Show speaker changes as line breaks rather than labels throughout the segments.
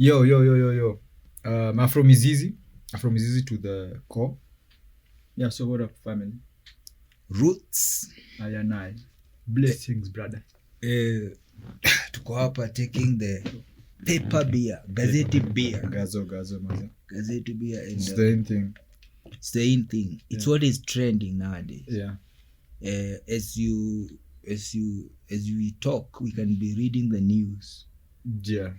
Yo. Afro-Mizizi to the core. Yeah, so what up, family?
Roots.
Ayanai. Blessings, brother.
Tuko hapa taking the paper beer, gazeti beer.
Gazo, maza.
Gazeti beer. And,
it's the in thing.
It's the in thing. It's what is trending nowadays.
Yeah.
As we talk, we can be reading the news.
Yeah.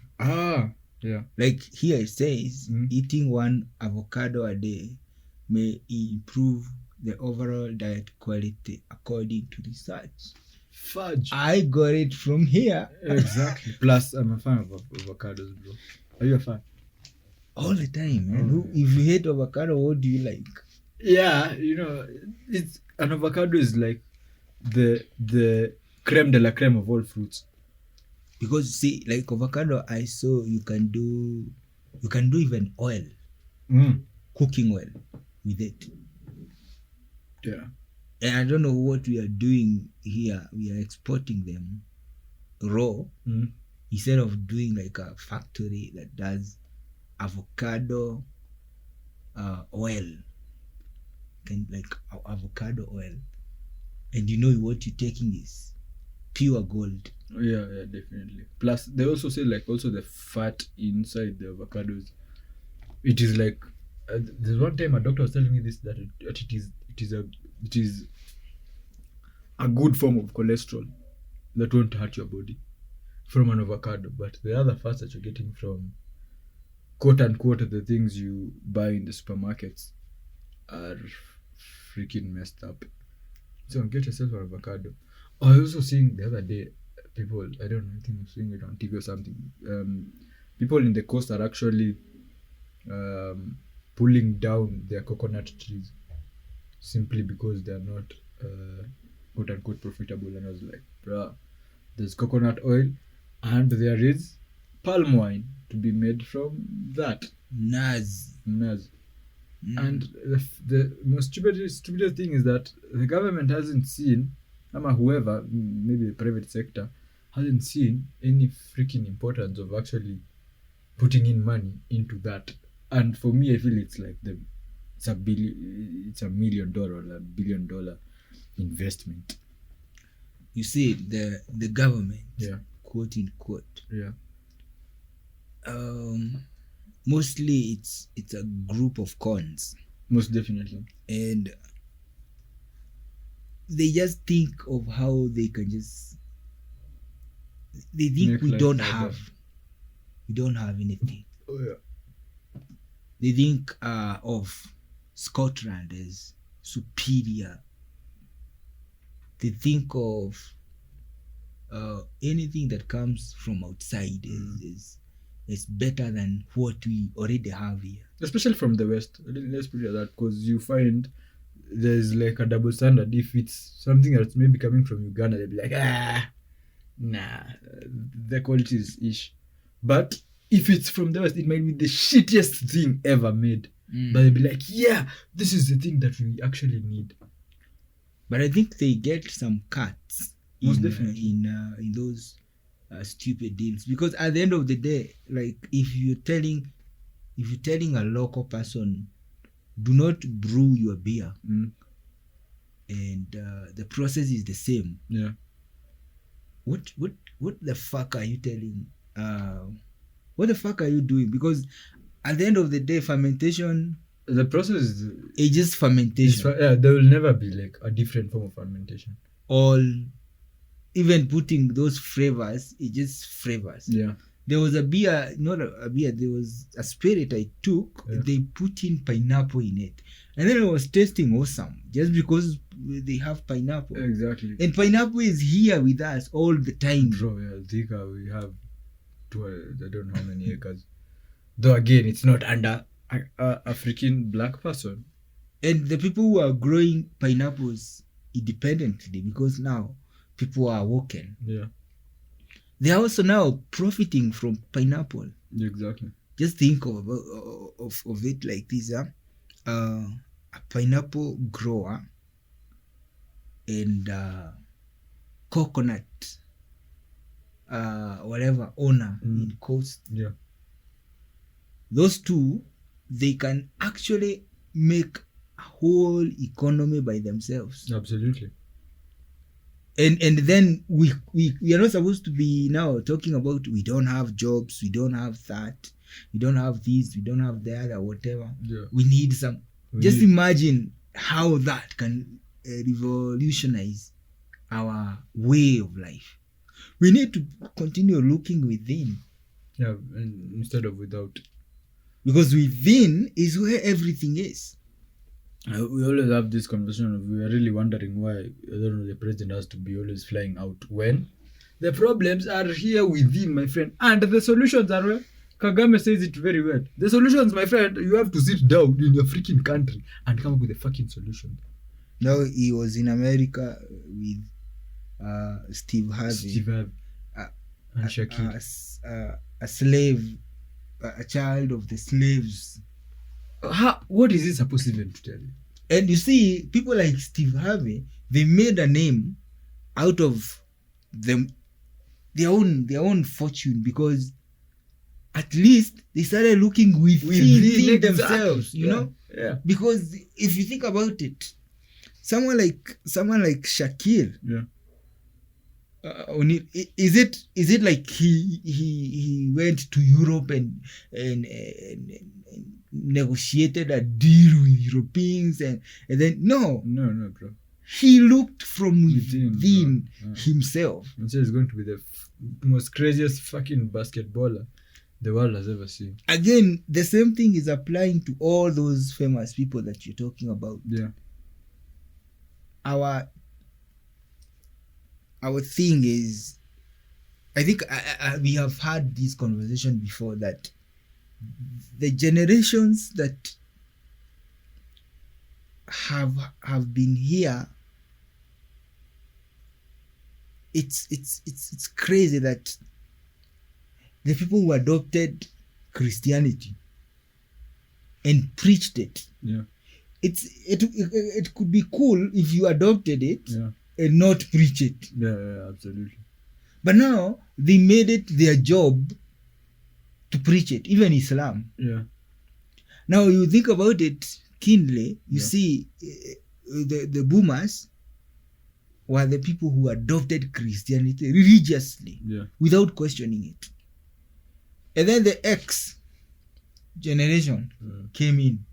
Yeah.
Like here it says, eating one avocado a day may improve the overall diet quality according to research.
Fudge.
I got it from here.
Exactly. Plus, I'm a fan of avocados, bro. Are you a fan?
All the time, man. If you hate avocado, what do you like?
Yeah, it's an avocado is like the creme de la creme of all fruits.
Because see, like avocado, I saw you can do even oil, cooking oil with it.
Yeah.
And I don't know what we are doing here. We are exporting them raw instead of doing like a factory that does avocado oil, like avocado oil. And you know what you're taking is pure gold.
Yeah, definitely. Plus, they also say like also the fat inside the avocados. It is like there's one time a doctor was telling me this that it is a good form of cholesterol that won't hurt your body from an avocado, but the other fats that you're getting from quote unquote the things you buy in the supermarkets are freaking messed up. So get yourself an avocado. I was also seeing the other day people, I don't know, I think I was seeing it on TV or something. People in the coast are actually pulling down their coconut trees simply because they are not quote unquote profitable. And I was like, bruh, there's coconut oil and there is palm wine to be made from that.
Naz.
And the most stupidest thing is that the government hasn't seen, whoever, maybe the private sector, hasn't seen any freaking importance of actually putting in money into that. And for me, I feel it's like it's $1 million or $1 billion investment.
You see, the government, quote unquote, mostly it's a group of cons.
Most definitely.
And they just think of how they can just, they think we don't have anything.
Oh yeah.
They think of Scotland as superior. They think of anything that comes from outside is better than what we already have here. Especially
from the West. Let's put it that, because you find there's like a double standard. If it's something that's maybe coming from Uganda, they'll be like, nah, the quality is ish. But if it's from the West, it might be the shittiest thing ever made. But they'll be like, yeah, this is the thing that we actually need.
But I think they get some cuts in those stupid deals, because at the end of the day, like if you're telling a local person, do not brew your beer, and the process is the same.
Yeah.
What the fuck are you telling? What the fuck are you doing? Because at the end of the day, fermentation,
the process is
just fermentation.
There will never be like a different form of fermentation.
All, even putting those flavors, it just flavors.
Yeah.
There was a beer, not a beer, there was a spirit I took. Yeah. They put in pineapple in it. And then it was tasting awesome just because they have pineapple.
Exactly.
And pineapple is here with us all the time.
Bro, yeah, we have I don't know how many acres. Though again, it's not under a freaking black person.
And the people who are growing pineapples independently, because now people are woken.
Yeah.
They are also now profiting from pineapple.
Exactly.
Just think of it like this. A pineapple grower and coconut whatever owner in coast.
Yeah.
those two, they can actually make a whole economy by themselves.
Absolutely.
And then we are not supposed to be now talking about we don't have jobs, we don't have that, we don't have this, we don't have that, or whatever.
Yeah.
We need some. Just imagine how that can revolutionize our way of life. We need to continue looking within.
Yeah, instead of without.
Because within is where everything is.
We always have this conversation of we are really wondering why, I don't know, the president has to be always flying out when the problems are here within, my friend, and the solutions are where Kagame says it very well. The solutions, my friend, you have to sit down in your freaking country and come up with a fucking solution.
Now he was in America with Steve Harvey,
and Shakir,
a slave, a child of the slaves.
What is he supposed even to tell you?
And you see, people like Steve Harvey, they made a name out of them, their own fortune, because at least they started looking within themselves, you know.
Yeah.
Because if you think about it, someone like Shakir,
yeah.
Is it like he went to Europe and negotiated a deal with Europeans and then no,
bro.
He looked from within himself.
And so he's going to be the most craziest fucking basketballer the world has ever seen.
Again, the same thing is applying to all those famous people that you're talking about.
Yeah.
Our thing is, I think we have had this conversation before, that the generations that have been here, it's crazy that the people who adopted Christianity and preached it.
Yeah.
It could be cool if you adopted it.
Yeah.
And not preach it.
Yeah, absolutely.
But now they made it their job to preach it, even Islam.
Yeah.
Now you think about it keenly, you see the boomers were the people who adopted Christianity religiously, without questioning it. And then the X generation came in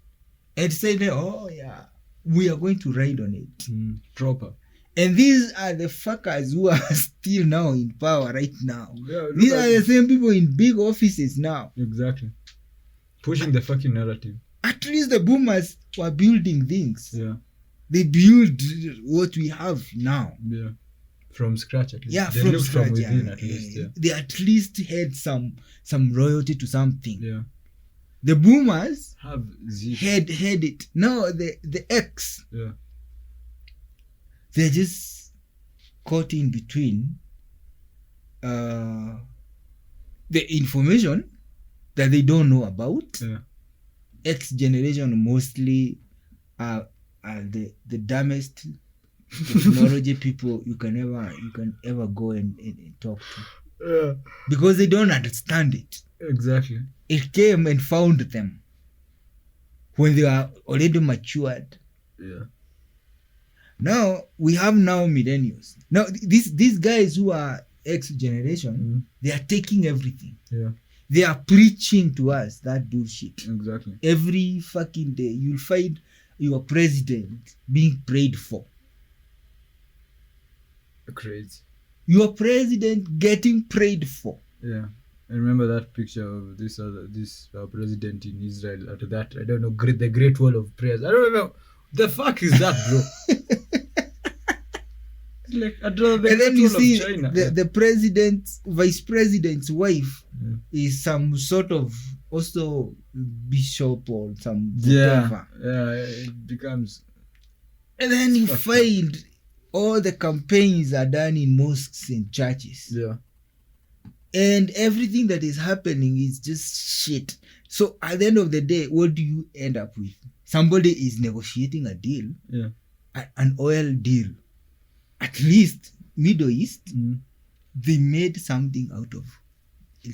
and said, oh yeah, we are going to ride on it.
Proper.
And these are the fuckers who are still now in power right now.
Yeah,
these are the same people in big offices now.
Exactly. Pushing the fucking narrative.
At least the boomers were building things.
Yeah.
They build what we have now.
Yeah. From scratch at least.
Yeah,
they
from scratch.
From within at least. Yeah.
They at least had some royalty to something.
Yeah.
The boomers
have
had it. Now the X.
Yeah.
They're just caught in between the information that they don't know about.
Yeah.
X generation mostly are the dumbest technology people you can ever go and talk to.
Yeah.
Because they don't understand it.
Exactly.
It came and found them when they are already matured.
Yeah.
Now we have millennials. Now these guys who are X generation, they are taking everything.
Yeah.
They are preaching to us that bullshit.
Exactly.
Every fucking day you'll find your president being prayed for.
Crazy.
Your president getting prayed for.
Yeah. I remember that picture of this president in Israel after that. I don't know, the Great Wall of Prayers. I don't know. The fuck is that, bro? Like, and
then you see the president's vice president's wife is some sort of also bishop or some whatever.
Yeah, it becomes.
And then you find all the campaigns are done in mosques and churches.
Yeah.
And everything that is happening is just shit. So at the end of the day, what do you end up with? Somebody is negotiating a deal, an oil deal. At least Middle East, they made something out of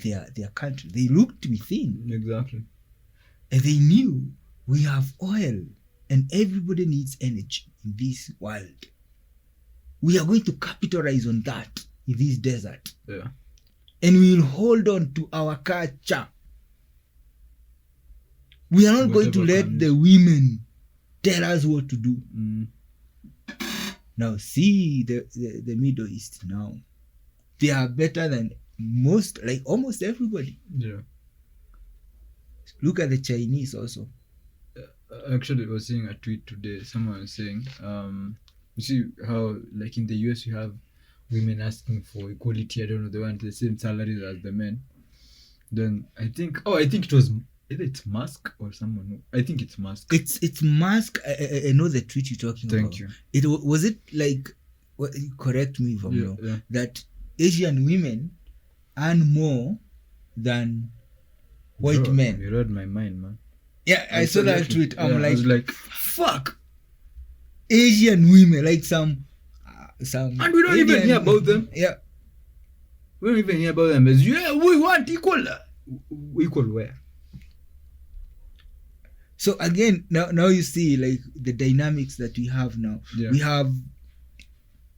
their country. They looked within.
Exactly.
And they knew we have oil and everybody needs energy in this world. We are going to capitalize on that in this desert.
Yeah.
And we will hold on to our culture. We are not going to let the women tell us what to do. Now see the Middle East now. They are better than almost everybody.
Yeah.
Look at the Chinese also.
Actually, I was seeing a tweet today. Someone was saying, you see how like in the US you have women asking for equality. I don't know, they want the same salaries as the men. Then I think it was either it's Musk or someone. I think it's Musk.
It's Musk. I know the tweet you're talking about.
Thank you.
It was it like, correct me if I'm wrong, that Asian women earn more than white men.
You read my mind, man.
Yeah, I saw that tweet. I was
like,
fuck. Asian women, like some
and we don't even hear about them.
Yeah.
We don't even hear about them as, we want equal. Equal where?
So again, now you see like the dynamics that we have now.
Yeah.
We have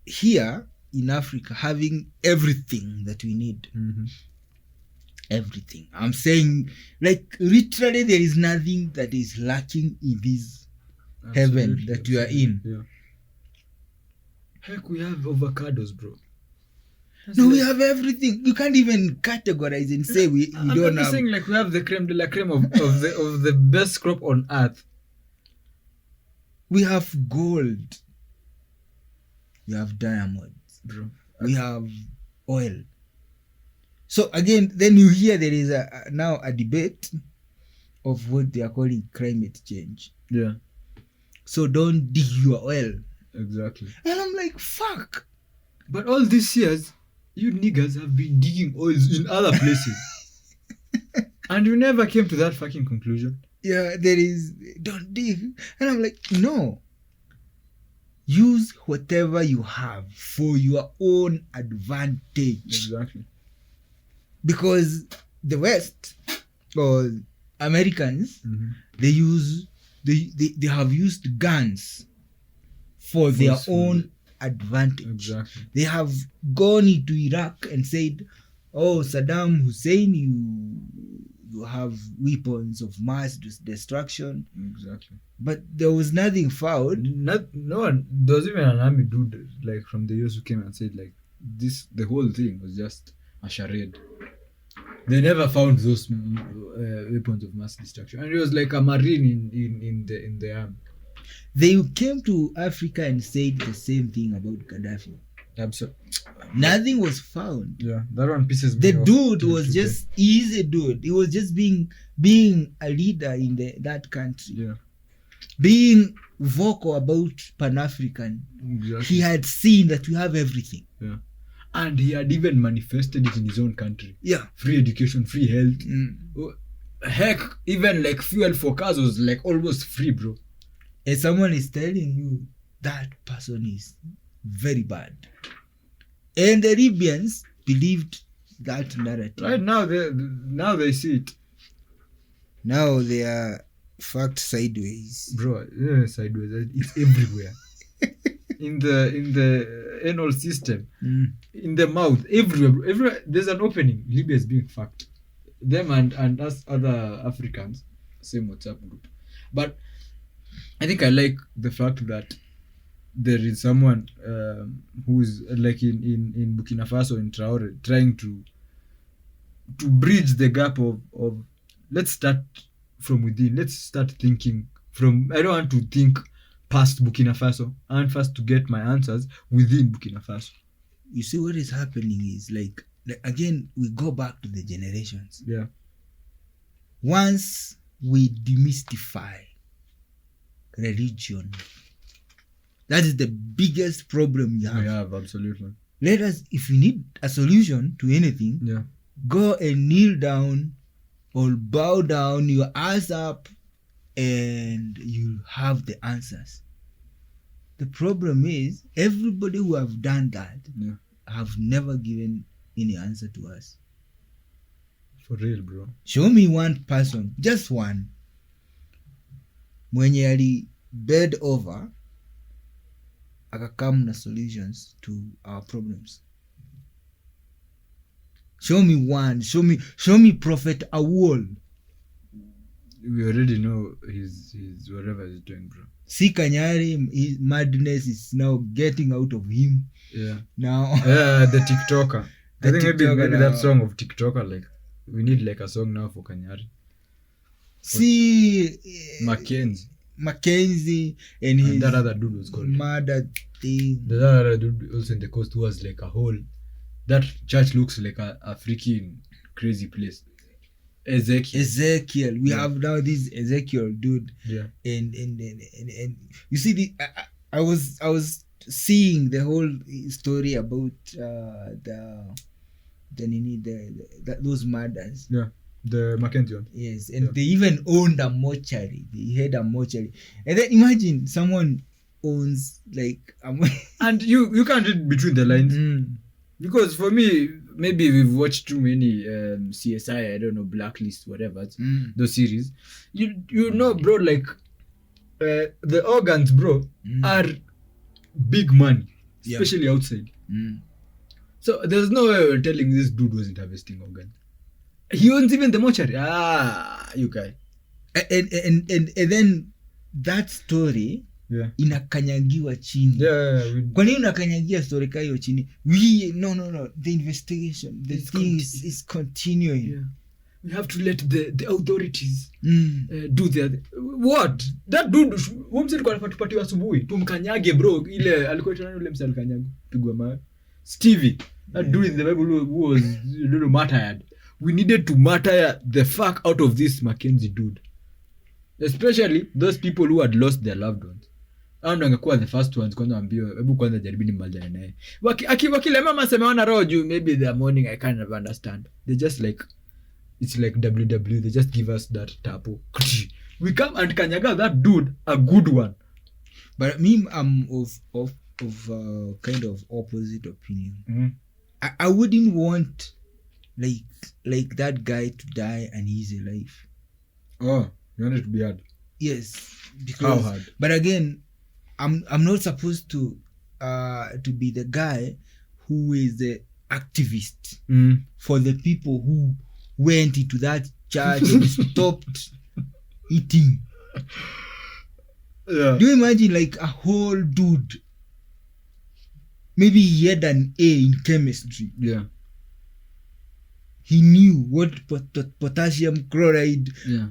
here in Africa having everything that we need.
Mm-hmm.
Everything. I'm saying, like, literally there is nothing that is lacking in this heaven that we are in.
Yeah. Heck, we have avocados, bro.
We have everything. You can't even categorize and say we don't have.
I'm saying like we have the creme de la creme of the best crop on earth.
We have gold. We have diamonds,
bro.
We have oil. So again, then you hear there is now a debate of what they are calling climate change.
Yeah.
So don't dig your oil.
Exactly.
And I'm like, fuck.
But all these years, you niggas have been digging oils in other places. And you never came to that fucking conclusion.
Yeah, there is, don't dig. And I'm like, no. Use whatever you have for your own advantage.
Exactly.
Because the West or Americans, they have used guns for their own advantage.
Exactly.
They have gone into Iraq and said, oh, Saddam Hussein, you have weapons of mass destruction.
Exactly.
But there was nothing found.
No one. There was even an army dude like from the US who came and said like the whole thing was just a charade. They never found those weapons of mass destruction, and it was like a marine in the army.
They came to Africa and said the same thing about Gaddafi.
Absolutely.
Nothing was found.
Yeah, that one pisses me
The
off.
dude was just easy dude. He was just being a leader in that country.
Yeah.
Being vocal about Pan-African.
Exactly.
He had seen that we have everything.
Yeah. And he had even manifested it in his own country.
Yeah.
Free education, free health. Heck, even like fuel for cars was like almost free, bro.
And someone is telling you that person is very bad. And the Libyans believed that narrative.
Right now, they see it.
Now they are fucked sideways.
Bro, sideways. It's everywhere. in the anal system, in the mouth, everywhere. There's an opening. Libya is being fucked. Them and us other Africans, same WhatsApp group. But I think I like the fact that there is someone who's like in Burkina Faso, in Traore, trying to bridge the gap of let's start from within. Let's start thinking from. I don't want to think past Burkina Faso. I want first to get my answers within Burkina Faso.
You see what is happening is like again we go back to the generations.
Yeah.
Once we demystify religion, that is the biggest problem you have.
We have, absolutely.
Let us, if you need a solution to anything,
Yeah.
go and kneel down or bow down, your ass up, and you have the answers. The problem is everybody who have done that have never given any answer to us.
For real, bro.
Show me one person, just one, mwenye ali bed over akakam na solutions to our problems. Show me one. Show me Prophet Awol.
We already know his whatever he's doing, bro.
See Kanyari, his madness is now getting out of him.
Yeah.
Now.
Yeah, the TikToker. I think maybe
now.
that song of TikToker, like we need like a song now for Kanyari.
See Mackenzie and his
that other dude was called
murder thing.
The other dude also in the coast who was like a whole. That church looks like a freaking crazy place.
Ezekiel. We have now this Ezekiel dude.
Yeah.
And you see I was seeing the whole story about those murders.
Yeah. The Mackenzie one.
Yes, and they even owned a mortuary. They had a mortuary. And then imagine someone owns like a
and you can't read between the lines. Because for me, maybe we've watched too many CSI, I don't know, Blacklist, whatever, those series. You know, bro, like the organs, bro, are big money, especially outside. So there's no way we're telling this dude wasn't harvesting organs. He owns even the mortuary. You guy.
And then that story inakanyagiwa chini. Kwa nini unakanyagia story kayo chini? No. The investigation, the thing is continuing.
Yeah. We have to let the authorities do their what? That dude wumsi alikuwa anapatiwa asubuhi. Tumkanyage bro. Ile alikuwa tena yule msali kanyago. Pigwa mawe. Stevie. That dude in the Bible who was a little martyred. We needed to martyr the fuck out of this Mackenzie dude. Especially those people who had lost their loved ones. Ando angekuwa the first ones kwanza ambio hebu kwanza jaribini mmoja naye. Wakile mama semeona roho juu maybe the morning I can't never understand. They just like it's like WW, they just give us that tapo. We come and kanyaga that dude a good one.
But me I'm of kind of opposite opinion. I wouldn't want like that guy to die and he's alive.
Oh, you want it to be hard?
Yes, because
how hard?
But again, I'm not supposed to be the guy who is the activist for the people who went into that church and stopped eating.
Yeah.
Do you imagine like a whole dude? Maybe he had an A in chemistry.
Yeah.
He knew what potassium chloride.
Yeah.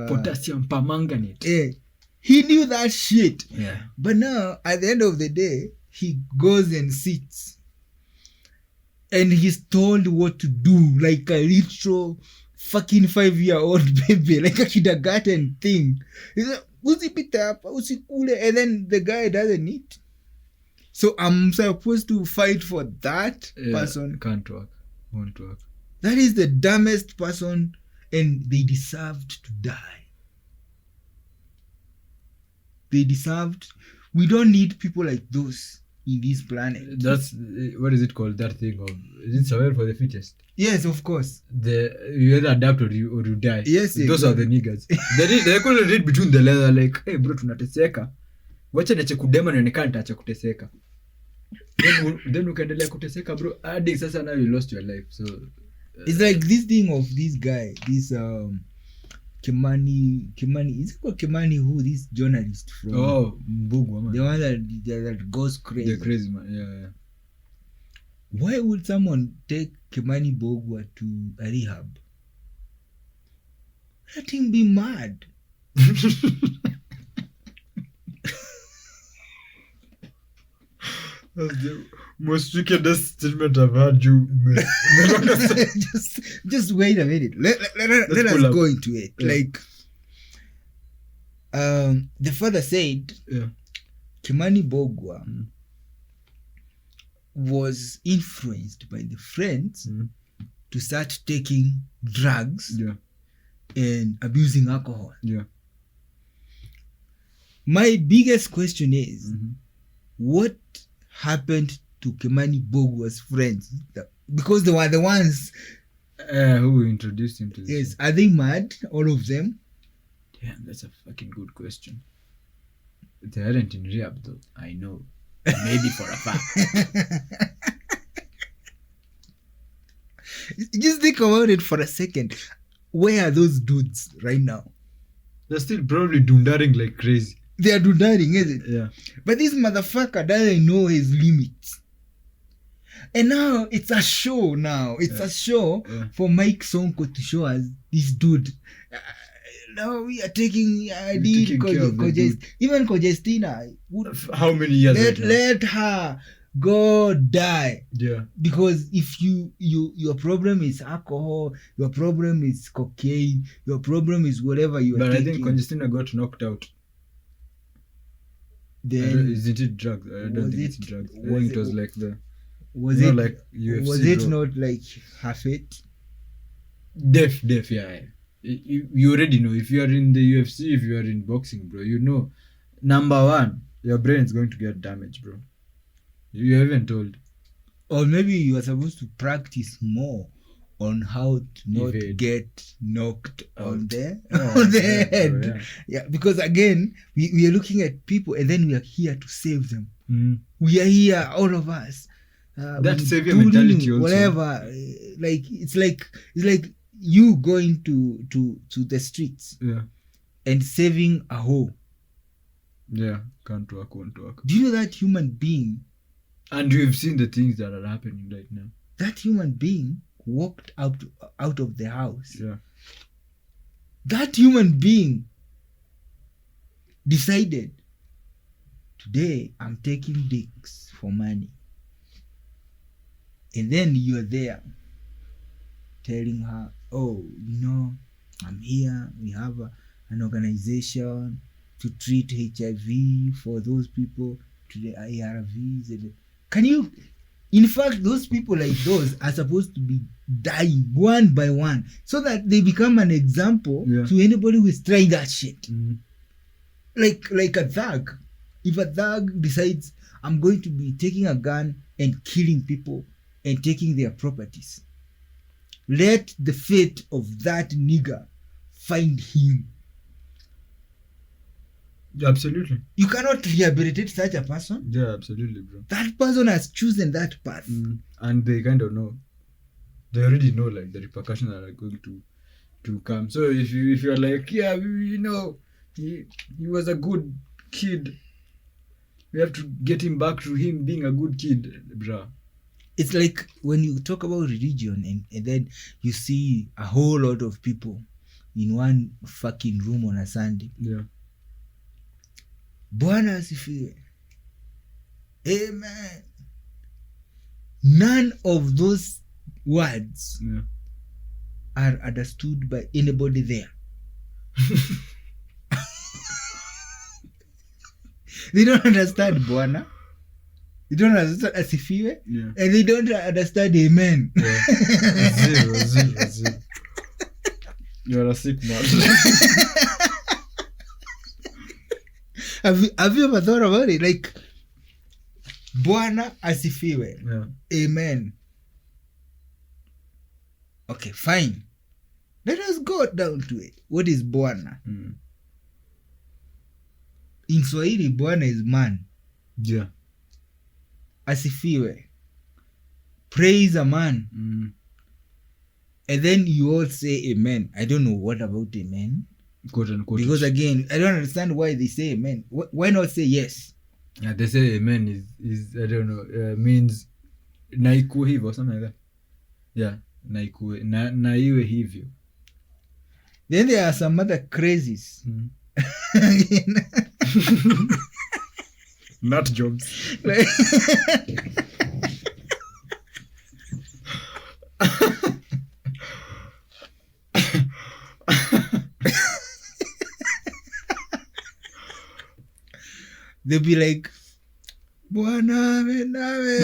Potassium permanganate.
He knew that shit.
Yeah.
But now, at the end of the day, he goes and sits. And he's told what to do. Like a literal fucking 5-year-old baby. Like a kindergarten thing. He's like, usipita hapa, usikule. And then the guy doesn't eat. So I'm supposed to fight for that person.
Can't work. Won't work.
That is the dumbest person, and they deserved to die. They deserved. We don't need people like those in this planet.
That's what is it called? That thing of is it survival for the fittest?
Yes, of course.
You either adapt or you die.
Yes,
those are the niggas. They couldn't read between the leather like, hey bro, tunateseka. Wacha niache kudema nionekana nitaacha kuteseka. Then ukaendelea kuteseka bro. Hadi sasa now you lost your life. So
it's like this thing of this guy, this Kimani, is it called Kimani? Who this journalist from?
Oh, Mbugwa man.
The one that goes crazy.
The crazy man, yeah.
Why would someone take Kimani Bogwa to a rehab? Let him be mad.
That's the most wickedest statement I've heard you make.
just wait a minute. Let us go into it. Yeah. Like, the father said, Kimani Bogwa was influenced by the friends to start taking drugs and abusing alcohol.
Yeah.
My biggest question is, what happened to Kimani Bogwa's friends? Because they were the ones
who introduced him to this.
Yes, are they mad, all of them?
Yeah, that's a fucking good question. They aren't in rehab though. I know. Maybe for a fact.
Just think about it for a second. Where are those dudes right now?
They're still probably dundaring like crazy.
They are dundaring, is it?
Yeah.
But this motherfucker doesn't know his limits. And now it's a show now. It's a show for Mike Sonko to show us this dude. Now we are taking even Congestina.
How many years?
Let her go die.
Yeah.
Because if your problem is alcohol, your problem is cocaine, your problem is whatever you are taking.
But I think Congestina got knocked out.
Then
isn't it drugs? I don't think it's drugs. I think it was like the.
Was it
like UFC?
Was it not like her fate?
Def, yeah. You already know. If you are in the UFC, if you are in boxing, bro, you know. Number one, your brain is going to get damaged, bro. You haven't told.
Or maybe you are supposed to practice more on how to not get knocked on the head. Yeah, because again, we are looking at people and then we are here to save them. We are here, all of us.
That savior mentality also.
Whatever. It's like you going to the streets and saving a hoe.
Yeah, can't work, won't work.
Do you know that human being?
And you've seen the things that are happening right now.
That human being walked out of the house.
Yeah.
That human being decided, today I'm taking dicks for money. And then you're there telling her, oh, I'm here. We have an organization to treat HIV for those people, to the ARVs. Can you... In fact, those people like those are supposed to be dying one by one so that they become an example to anybody who is trying that shit. Like a thug. If a thug decides, I'm going to be taking a gun and killing people and taking their properties, let the fate of that nigger find him.
Absolutely.
You cannot rehabilitate such a person.
Yeah, absolutely, bro.
That person has chosen that path.
And they kind of know. They already know like the repercussions that are going to come. So if you're like, yeah, he was a good kid, we have to get him back to him being a good kid, bruh.
It's like when you talk about religion and then you see a whole lot of people in one fucking room on a Sunday.
Yeah.
Bwana asifiwe. Amen. None of those words are understood by anybody there. They don't understand Bwana. They don't understand asifiwe. And they don't understand amen.
Zero. You're a sick man.
Have you ever thought about it? Like, Bwana asifiwe. Amen. Okay, fine. Let us go down to it. What is Bwana? In Swahili, Bwana is man.
Yeah.
Asifiwe. Praise a man. And then you all say amen. I don't know what about amen.
Quote unquote.
Because again, I don't understand why they say amen. Why not say yes?
Yeah, they say amen is I don't know, means na ikuwe hivyo or something like that. Yeah, na ikuwe na iwe hivyo.
Then there are some other crazes.
Not jobs.
They'll be like, Bwana nawe.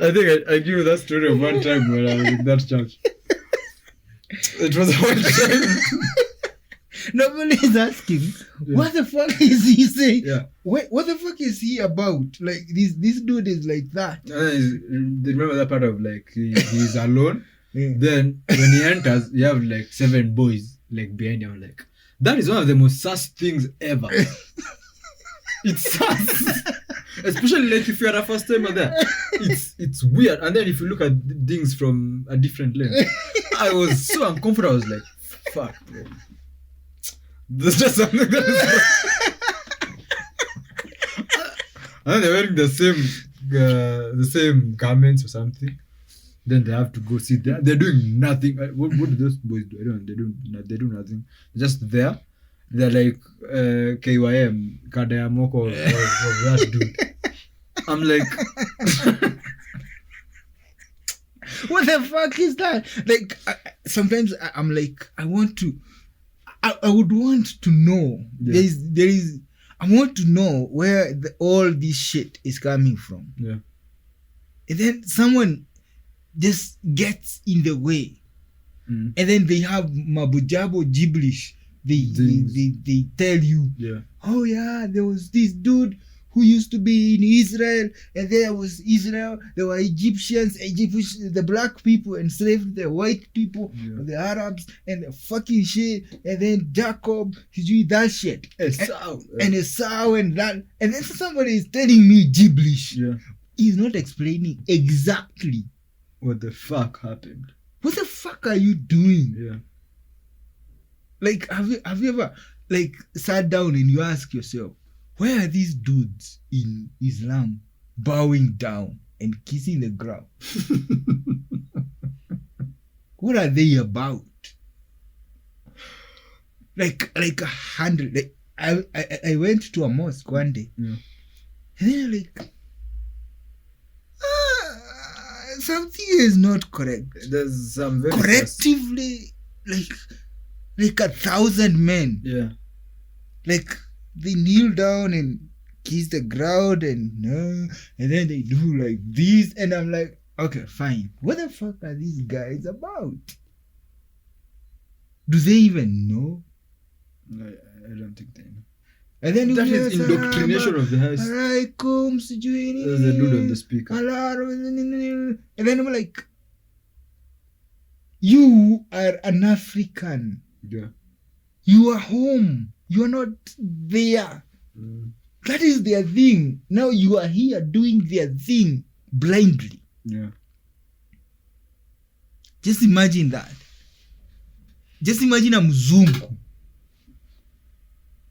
I think I give you that story of one time when I was in that church. It was one time.
Nobody is asking, what the fuck is he saying?
Yeah.
What the fuck is he about? Like, this dude is like that.
Remember that part of like he's alone.
Yeah.
Then when he enters, you have like 7 boys like behind him. Like that is one of the most sus things ever. It's sus, especially like if you are a first timer there. It's weird. And then if you look at things from a different lens, I was so uncomfortable. I was like, fuck, bro. There's just something that is. And then they're wearing the same garments or something. Then they have to go sit there. They're doing nothing. What do those boys do? They do nothing. They're just there. They're like KYM, Kadayamoko of that dude. I'm like,
what the fuck is that? Like, sometimes I'm like, I would want to know.
Yeah.
There is. I want to know where all this shit is coming from.
yeah,
And then someone just gets in the way. And then they have Mabujabo gibberish. They tell you,
yeah,
oh yeah, there was this dude who used to be in Israel, and there was Israel, there were Egyptians, the black people enslaved the white people, the Arabs, and the fucking shit, and then Jacob, he's doing that shit. And Esau and that, and then somebody is telling me gibberish.
Yeah.
He's not explaining exactly
What the fuck happened?
what the fuck are you doing.
Yeah.
Like, have you ever like sat down and you ask yourself, where are these dudes in Islam bowing down and kissing the ground? What are they about? Like 100. Like, I went to a mosque one day,
Yeah.
and then like, something is not correct.
There's some very
Collectively, like 1,000 men,
Yeah.
like they kneel down and kiss the ground and then they do like this, and I'm like, okay, fine. What the fuck are these guys about? Do they even know?
I don't think they know.
And then
That is indoctrination of the house.
Alright, comes joining.
There's a dude on the speaker.
And then I'm like, you are an African.
Yeah.
You are home. You are not there. That is their thing. Now you are here doing their thing blindly.
Yeah.
Just imagine that. Just imagine a mzungu.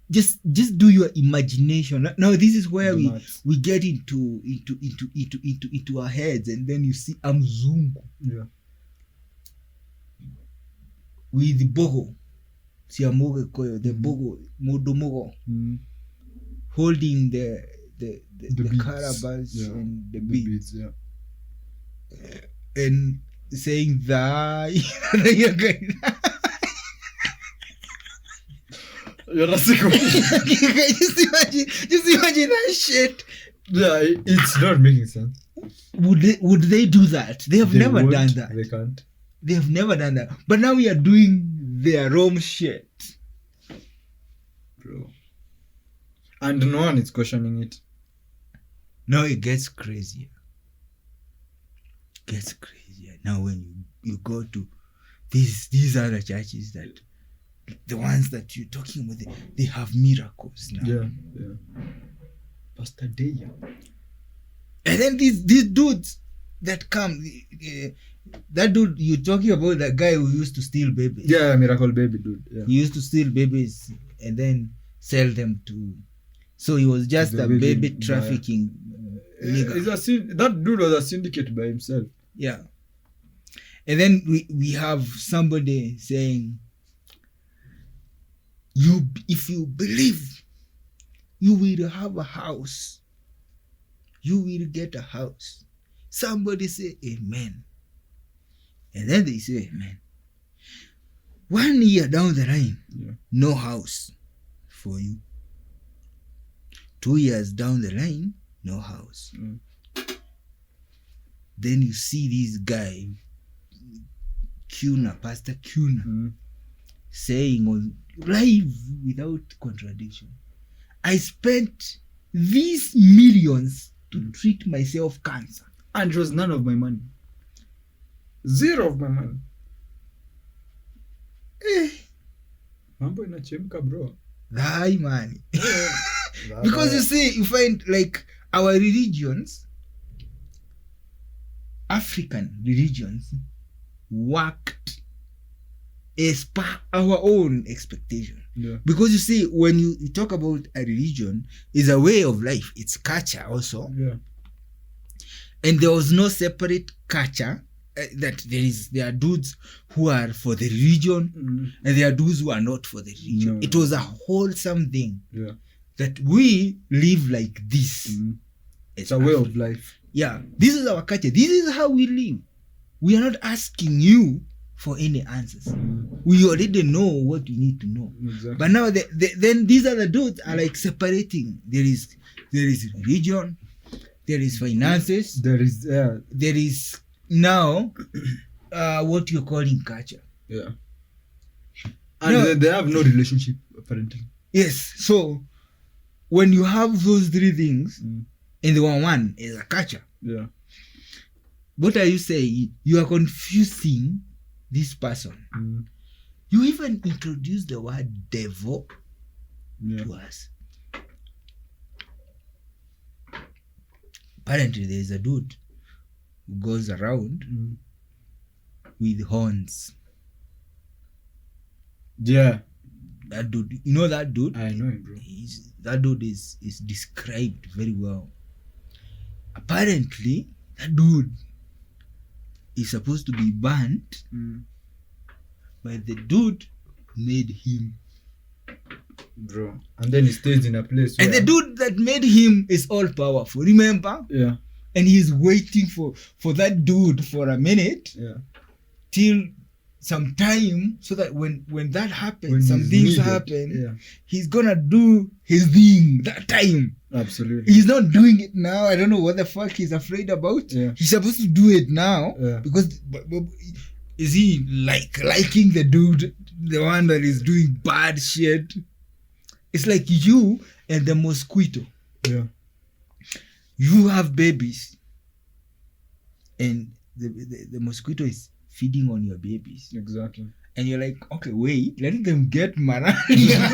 Just do your imagination. Now this is where we get into our heads, and then you see a mzungu.
Yeah.
With the bogo. Siamoge koyo, the bogo, modomogo. Holding the
beads.
carabas and the
beads.
beads.
Yeah.
And saying that.
You're a sicko.
just imagine that shit.
Yeah, it's not making sense.
Would they do that? They have never
won't,
done that.
They can't.
They have never done that. But now we are doing their Rome shit.
Bro. And no one is questioning it.
Now it gets crazier. Gets crazier. Now when you go to these other churches, that the ones that you're talking about, they have miracles now.
Yeah. Pastor Deya.
And then these dudes that come, that dude you're talking about, that guy who used to steal babies.
Yeah, miracle baby dude. Yeah.
He used to steal babies and then sell them to. So he was just a baby trafficking.
That dude was a syndicate by himself.
Yeah. And then we have somebody saying, if you believe, you will have a house. You will get a house. Somebody say amen. And then they say amen. 1 year down the line, no house for you. 2 years down the line, no house. Then you see this guy, Pastor Kuna, saying on live without contradiction. I spent these millions to treat myself cancer.
And it was none of my money. Zero of my money. Mambo inachemka, bro.
Hi, man. Because you see, you find like our religions, African religions, worked as per our own expectation.
Yeah.
Because you see, when you talk about a religion, it's a way of life. It's culture also.
Yeah.
And there was no separate culture. That there are dudes who are for the religion and there are dudes who are not for the religion.
No.
It was a wholesome thing.
Yeah.
That we live like this.
It's a way of life.
Yeah. This is our culture. This is how we live. We are not asking you for any answers. We already know what we need to know.
Exactly.
But now then these other dudes are like separating. There is religion, there is finances,
There
is now what you're calling culture.
Yeah. And they have no relationship apparently.
Yes. So when you have those three things and the one is a culture.
Yeah.
What are you saying? You are confusing this person. You even introduce the word devil to us. Apparently there is a dude who goes around with horns.
Yeah.
That dude, you know that dude?
I know him, bro.
That dude is described very well. Apparently, that dude is supposed to be banned, but the dude made him.
Bro. And then he stays in a place where...
And the dude that made him is all powerful. Remember?
Yeah.
And he's waiting for that dude for a minute.
Yeah.
Till some time, so that when that happens,
When
some
he's
things
needed.
happen, he's gonna do his thing that time.
Absolutely.
He's not doing it now. I don't know what the fuck he's afraid about.
Yeah.
He's supposed to do it now.
Yeah.
Because is he liking the dude, the one that is doing bad shit? It's like you and the mosquito.
Yeah.
You have babies and the mosquito is feeding on your babies.
Exactly.
And you're like, okay, wait, let them get malaria.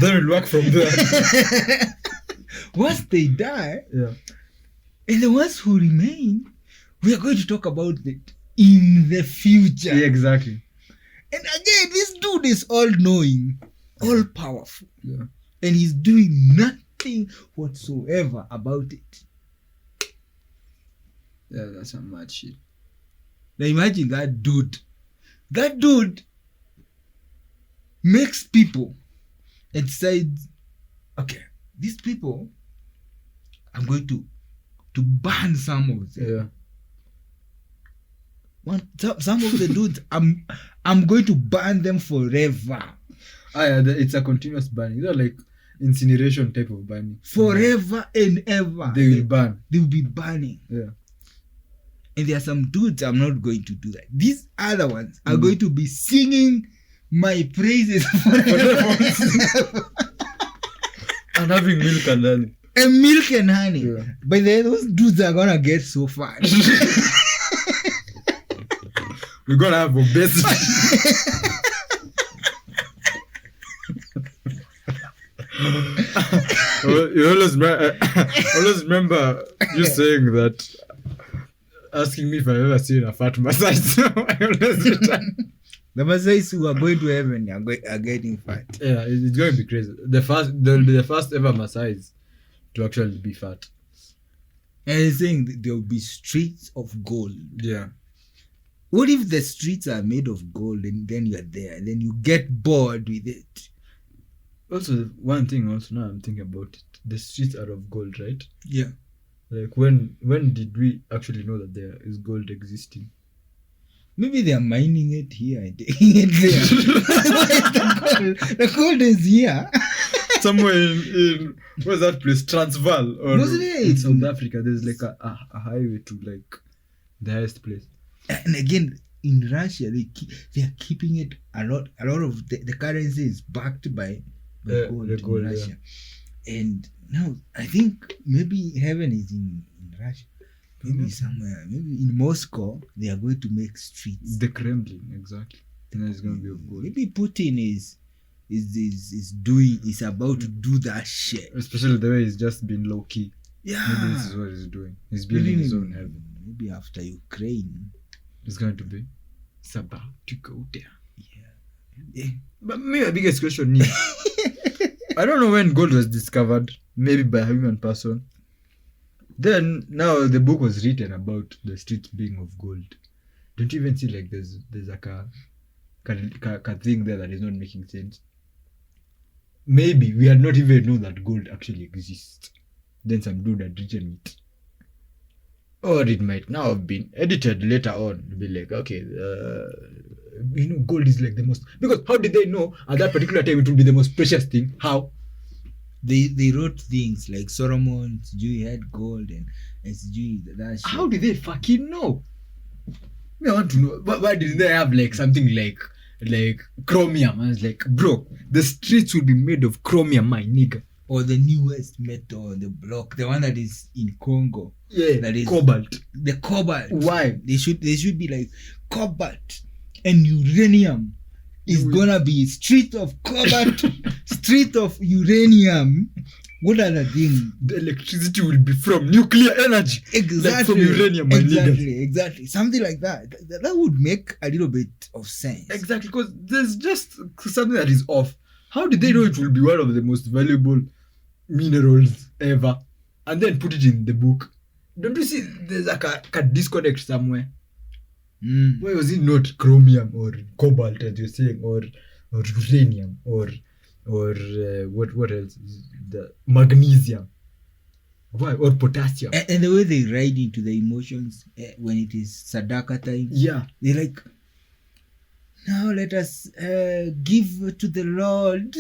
Then we'll work from there.
Once they die,
Yeah.
and the ones who remain, we are going to talk about it in the future.
Yeah, exactly.
And again, this dude is all-knowing, all-powerful.
Yeah.
And he's doing nothing whatsoever about it.
Yeah, that's some mad shit.
Now imagine that dude. That dude makes people and decides, okay, these people, I'm going to ban some of them.
Yeah.
Some of the dudes, I'm going to ban them forever.
It's a continuous banning. They're like incineration type of banning.
Forever and ever.
They will ban.
They will be banning.
Yeah.
And there are some dudes I'm not going to do that. These other ones are going to be singing my praises forever.
And having milk and honey.
And milk and honey.
Yeah.
But then those dudes are gonna get so fat.
We're gonna have obesity. You always remember you saying that, asking me if I've ever seen a fat massage. So I always return.
The Masais who are going to heaven are getting fat.
Yeah, it's going to be crazy. They'll be the first ever Masais to actually be fat.
And he's saying that there will be streets of gold.
Yeah.
What if the streets are made of gold and then you're there and then you get bored with it?
Also, one thing also now I'm thinking about it. The streets are of gold, right?
Yeah.
Like when did we actually know that there is gold existing?
Maybe they are mining it here and taking it there. The gold is here.
Somewhere in where's that place? Transvaal or
Wasn't it?
in South Africa. There's like a highway to like the highest place.
And again, in Russia, they are keeping it a lot of the currency is backed by gold in Russia. And now I think maybe heaven is in Russia. Maybe somewhere, maybe in Moscow, they are going to make streets.
The Kremlin, exactly. And it's going to be of gold.
Maybe Putin is about to do that shit.
Especially the way he's just been low key.
Yeah.
Maybe this is what he's doing. He's building his own heaven.
Maybe after Ukraine.
It's going to be. It's about to go down.
Yeah.
But maybe the biggest question is, I don't know when gold was discovered. Maybe by a human person. Then now the book was written about the streets being of gold. Don't you even see like there's like a thing there that is not making sense? Maybe we had not even known that gold actually exists. Then some dude had written it. Or it might now have been edited later on to be like, okay, gold is like the most... Because how did they know at that particular time it would be the most precious thing? How?
They wrote things like Solomon, Jew had gold and Jew that shit.
How did they fucking know? I want to know. Why didn't they have like something like chromium? I was like, bro, the streets will be made of chromium, my nigga.
Or the newest metal on the block, the one that is in Congo.
Yeah,
that is
cobalt.
The cobalt.
Why?
They should be like cobalt and uranium is gonna be street of cobalt, street of uranium. What are the things?
The electricity will be from nuclear energy.
Exactly.
Like from uranium.
Exactly. Something like that. That would make a little bit of sense.
Exactly, because there's just something that is off. How did they know it will be one of the most valuable minerals ever? And then put it in the book. Don't you see there's like a disconnect somewhere? Why was it not chromium or cobalt, as you're saying, or uranium or what else? The magnesium. Why? Or potassium.
And the way they ride into the emotions when it is Sadaka time.
Yeah.
They're like, now let us give to the Lord.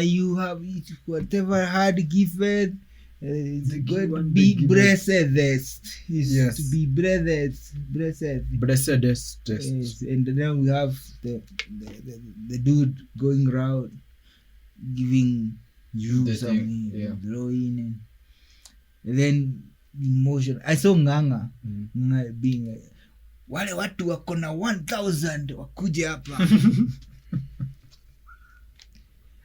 You have whatever had given. It's going to be blessedest.
Yes.
To be blessed.
Blessedest.
Yes. And then we have the dude going around giving you
The
something,
thing, yeah.
blowing, and then emotion. I saw Nganga being like, wale watu wako na 1,000 wakuje hapa.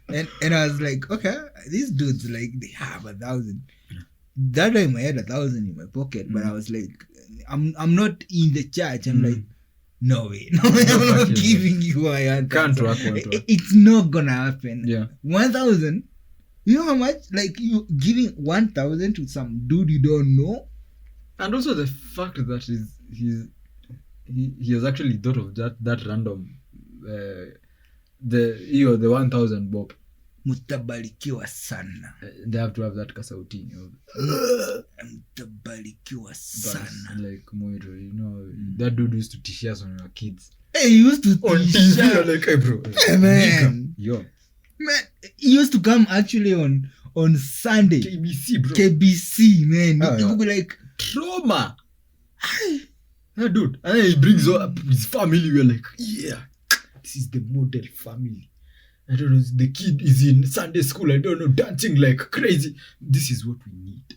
And I was like, okay, these dudes like they have 1,000. That time I had 1,000 in my pocket, but I was like, I'm not in the church. I'm like, no way, I'm not giving you a hand.
Can't work.
It's not gonna happen.
Yeah.
1,000. You know how much? Like you giving 1,000 to some dude you don't know.
And also the fact that he has actually thought of that random the 1,000 bob.
Mutabarikiwa sana.
They have to have that kasauti.
Mutabarikiwa sana.
Like Moiro, that dude used to teach us on our kids.
Hey, he used to
on TV, like, hey bro.
Hey man.
Yo.
Man, he used to come actually on Sunday.
KBC, bro.
KBC, man. He would be like,
trauma. That dude. And then he brings up his family. We're like, yeah, this is the model family. I don't know, the kid is in Sunday school, I don't know, dancing like crazy. This is what we need.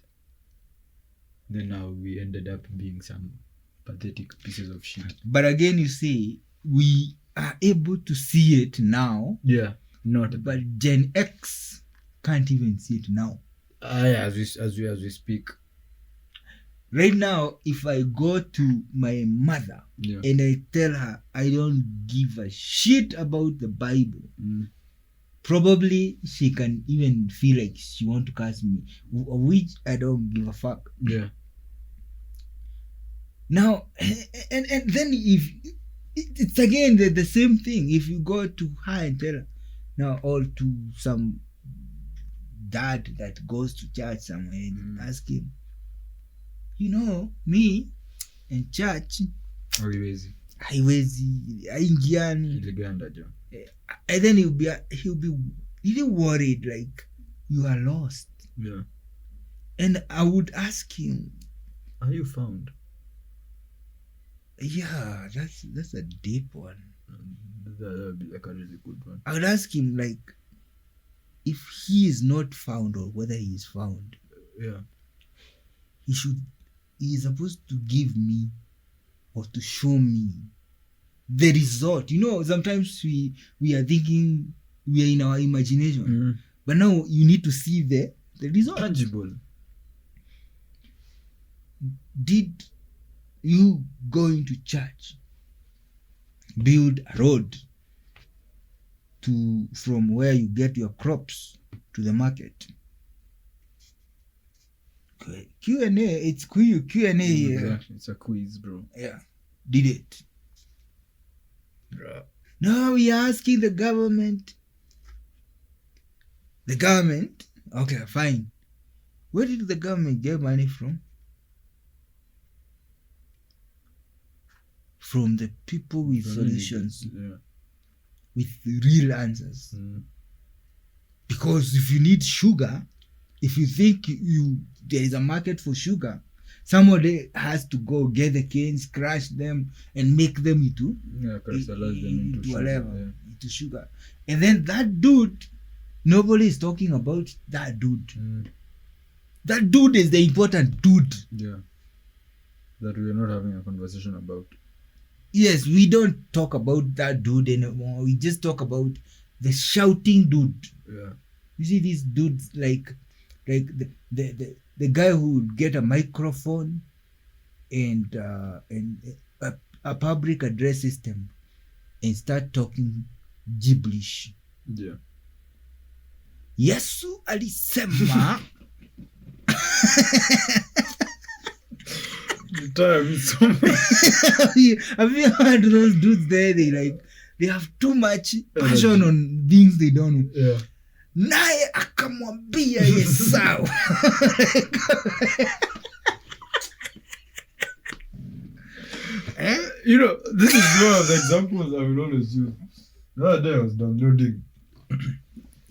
Then now we ended up being some pathetic pieces of shit.
But again, you see, we are able to see it now.
Yeah, not.
But Gen X can't even see it now.
As we speak.
Right now, if I go to my mother and I tell her I don't give a shit about the Bible, probably she can even feel like she want to curse me, which I don't give a fuck.
Yeah.
Now, and then if it's again the same thing. If you go to her and tell her now, or to some dad that goes to church somewhere and ask him, me and church haiwezi haingiani, and then he'll be really worried, like you are lost.
Yeah.
And I would ask him,
are you found?
Yeah, that's a deep one.
That would be like a really good one.
I would ask him, like, if he is not found or whether he is found,
Yeah.
he is supposed to give me or to show me the result. Sometimes we are thinking we are in our imagination, but now you need to see the result.
Tangible.
Did you going to church build a road from where you get your crops to the market? Q&A, it's Q&A here.
Exactly. It's a quiz, bro.
Yeah. Did it? No, we are asking the government. The government? Okay, fine. Where did the government get money from? From the people with solutions.
Yeah.
With real answers. Because if you need sugar, if you think there is a market for sugar, somebody has to go get the canes, crush them, and make them into sugar. And then that dude, nobody is talking about that dude. That dude is the important dude.
Yeah. That we are not having a conversation about.
Yes, we don't talk about that dude anymore. We just talk about the shouting dude.
Yeah.
You see these dudes like the guy who would get a microphone and a public address system and start talking gibberish.
Yeah.
Yesu alisema. Have you heard those dudes there? They have too much passion on things they don't know.
Yeah.
Naye akamwambia Esau.
This is one of the examples I will always use. The other day I was downloading.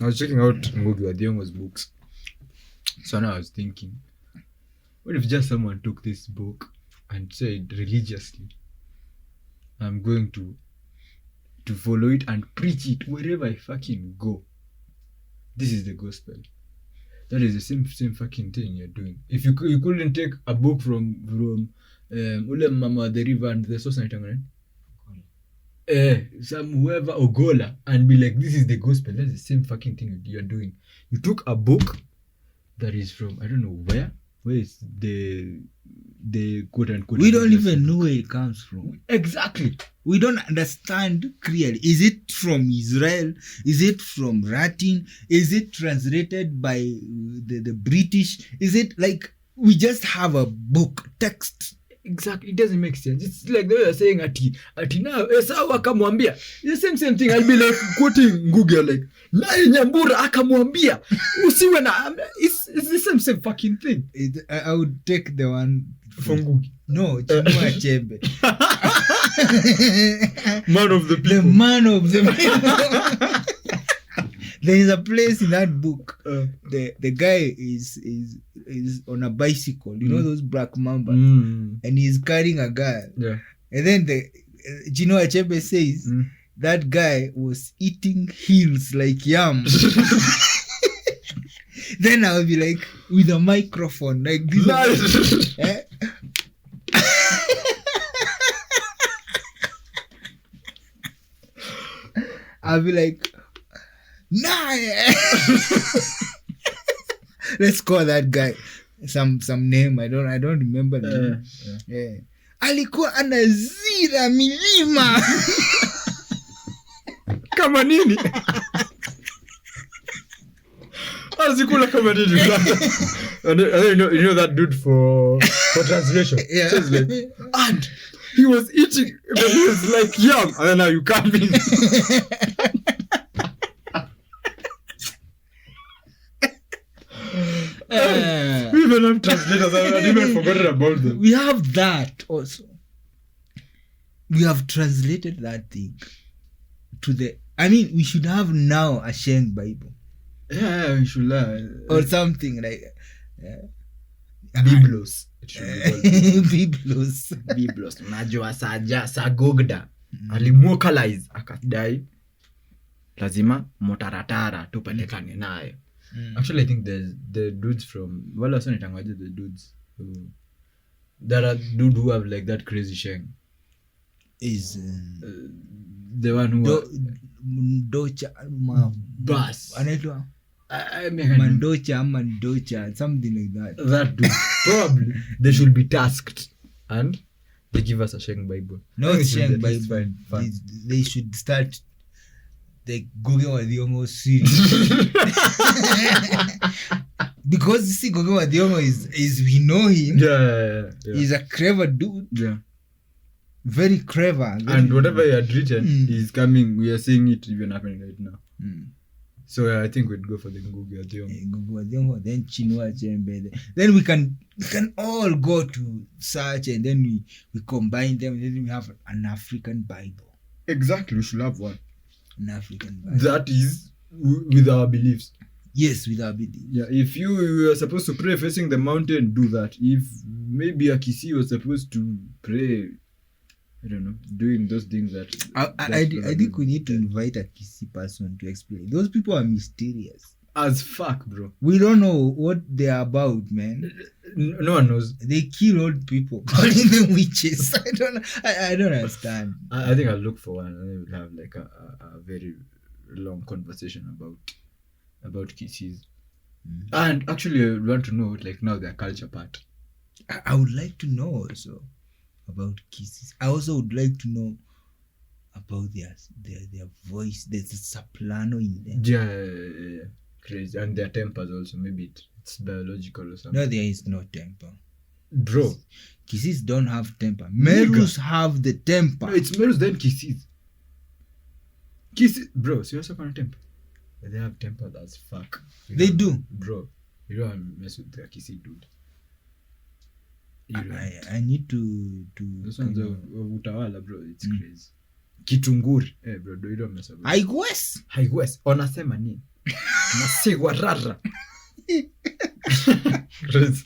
I was checking out Ngugi wa Thiong'o's books. So now I was thinking, what if just someone took this book and said religiously, I'm going to follow it and preach it wherever I fucking go. This is the gospel. That is the same fucking thing you're doing. If you couldn't take a book from Ule Mama the River and the Source some whoever Ogola and be like, this is the gospel. That's the same fucking thing you're doing. You took a book that is from I don't know where is the quote unquote.
We don't even know where it comes from.
Exactly.
We don't understand clearly. Is it from Israel? Is it from Latin? Is it translated by the British? Is it like we just have a book text?
Exactly. It doesn't make sense. It's like they were saying ati now Esau akamwambia. The same thing. I'll be like quoting Google like naye Nyambura akamwambia usiwe na. It's the same fucking thing.
I would take the one
from Google.
No, Chinua Achebe.
Man of the people.
The man of the people. There is a place in that book. The guy is on a bicycle. You know those black mamba, and he's carrying a girl.
Yeah.
And then Chinua Achebe says that guy was eating heels like yam. Then I'll be like with a microphone like this. I'll be like, nah. Let's call that guy some name. I don't remember the name. Yeah. Alikuwa anazira milima.
Kama nini? Azikula kama nini? And then you know that dude for translation.
Yeah.
Says like, and he was eating the meals like yum. And then now you come in. We even have translators. I even forgotten about them.
We have that also. We have translated that thing to we should have now a Sheng Bible.
Yeah, we should learn.
Or something like
Biblos. it should be called
Biblos.
Biblos. Unajua Sagogda alimwokalize akadai lazima motaratara tupelekane nayo. Actually I think there's the dudes from wala sana tangaje the dudes who there are dude who have like that crazy sheng
Is
the one who
Docha
bus
anaitwa
I mean
Mandocha something like
that dude probably they should be tasked and they give us a sheng bible.
No sheng bible.
Fun.
They should start the Goge wa Thiongo series. Because you see Goge wa Thiongo is we know him.
Yeah.
He's a clever dude.
Yeah.
Very clever.
And whatever he had written is coming. We are seeing it even happening right now. So I think we'd go for the Goge wa Thiongo.
Then Chinua Achebe. Then we can all go to search and then we combine them and then we have an African Bible.
Exactly, we should have one.
An African Bible.
That is with our beliefs.
Yes, with our beliefs.
Yeah, if you were supposed to pray facing the mountain, do that. If maybe a Kisi was supposed to pray, I don't know, doing those things that
I think we need to invite a Kisi person to explain. Those people are mysterious
as fuck, bro.
We don't know what they're about, man.
No one knows.
They kill old people, calling them witches. I don't understand.
I think I'll look for one and then we'll have like a very long conversation about Kisis. And actually I want to know like now their culture part.
I would like to know also about Kisis. I also would like to know about their voice. There's a soprano in them.
Yeah. Crazy. And their tempers also. Maybe it's biological or something.
No, there is no temper.
Bro.
Kisis don't have temper. Merus have the temper.
No, it's Merus then Kisis. Kisis, bro, so you also have a temper. They have temper as fuck.
They do.
Bro, you don't want to mess with the Kisi dude.
I need to
those ones of utawala, bro, it's crazy. Kitunguri. Bro, you don't mess with Haigwes. Onasema nini? Nasigwa rara. Crazy.